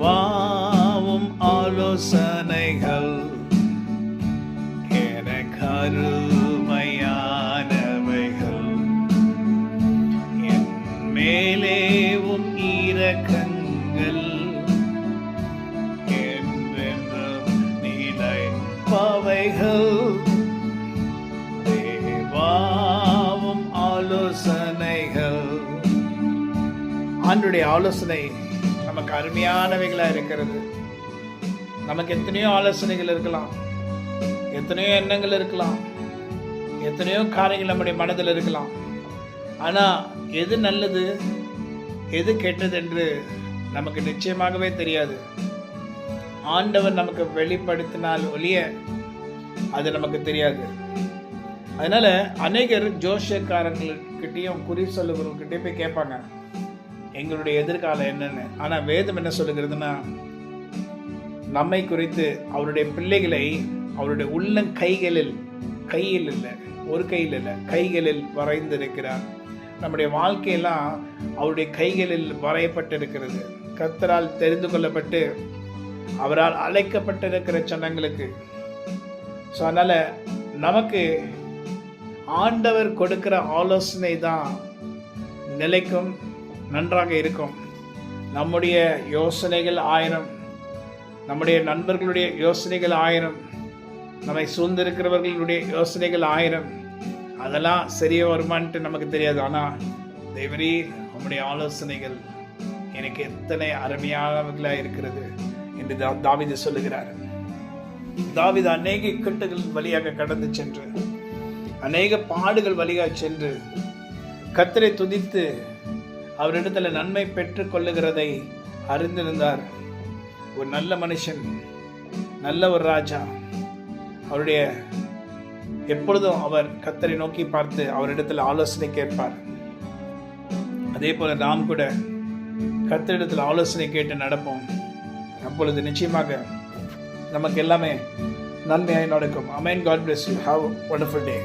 தேவாவும் ஆலோசனைகள் எனக்கு அருமையானவைகள். என் மேலேவும் இரக்கங்கள் என்றென்றும் நிலைப்பவைகள். தேவாவும் ஆலோசனைகள். ஆண்டவருடைய ஆலோசனை நமக்கு அருமையானவைகளா இருக்கிறது. நமக்கு எத்தனையோ ஆலோசனைகள் இருக்கலாம், எத்தனையோ எண்ணங்கள் இருக்கலாம், எத்தனையோ காரியங்கள் நம்முடைய மனதில் இருக்கலாம். ஆனால் எது நல்லது எது கெட்டது என்று நமக்கு நிச்சயமாகவே தெரியாது. ஆண்டவர் நமக்கு வெளிப்படுத்தினால் ஒழிய அது நமக்கு தெரியாது. அதனால அநேகர் ஜோசியக்காரங்கள்கிட்டையும் குறி சொல்லுகிறவங்ககிட்டயும் போய் கேட்பாங்க, எங்களுடைய எதிர்காலம் என்னன்னு. ஆனால் வேதம் என்ன சொல்லுகிறதுனா, நம்மை குறித்து அவருடைய பிள்ளைகளை அவருடைய உள்ளங்கைகளில், கையில் இல்லை, ஒரு கையில் இல்லை, கைகளில் வரைந்திருக்கிறார். நம்முடைய வாழ்க்கையெல்லாம் அவருடைய கைகளில் வரையப்பட்டிருக்கிறது. கர்த்தரால் தெரிந்து கொள்ளப்பட்டு அவரால் அழைக்கப்பட்டிருக்கிற ஜனங்களுக்கு. ஸோ அதனால் நமக்கு ஆண்டவர் கொடுக்கிற ஆலோசனை தான் நிலைக்கும், நன்றாக இருக்கும். நம்முடைய யோசனைகள் 1000, நம்முடைய நண்பர்களுடைய யோசனைகள் 1000, நம்மை சூழ்ந்திருக்கிறவர்களுடைய யோசனைகள் 1000, அதெல்லாம் சரியா வருமானட்டு நமக்கு தெரியாது. ஆனால் தேவரே, நம்முடைய ஆலோசனைகள் எனக்கு எத்தனை அருமையானவர்களாக இருக்கிறது என்று தாவீது சொல்லுகிறார். தாவீது அநேக இக்கட்டுகள் வழியாக கடந்து சென்று, அநேக பாடுகள் வழியாக சென்று கர்த்தரை துதித்து அவரிடத்தில் நன்மை பெற்றுக் கொள்ளுகிறதை அறிந்திருந்தார். ஒரு நல்ல மனுஷன், நல்ல ஒரு ராஜா. அவருடைய எப்பொழுதும் அவர் கர்த்தரை நோக்கி பார்த்து அவரிடத்தில் ஆலோசனை கேட்பார். அதே போல நாம் கூட கர்த்தரிடத்தில் ஆலோசனை கேட்டு நடப்போம். அப்பொழுது நிச்சயமாக நமக்கு எல்லாமே நன்மையாய் நடக்கும். Amen. God bless you. Have a wonderful day.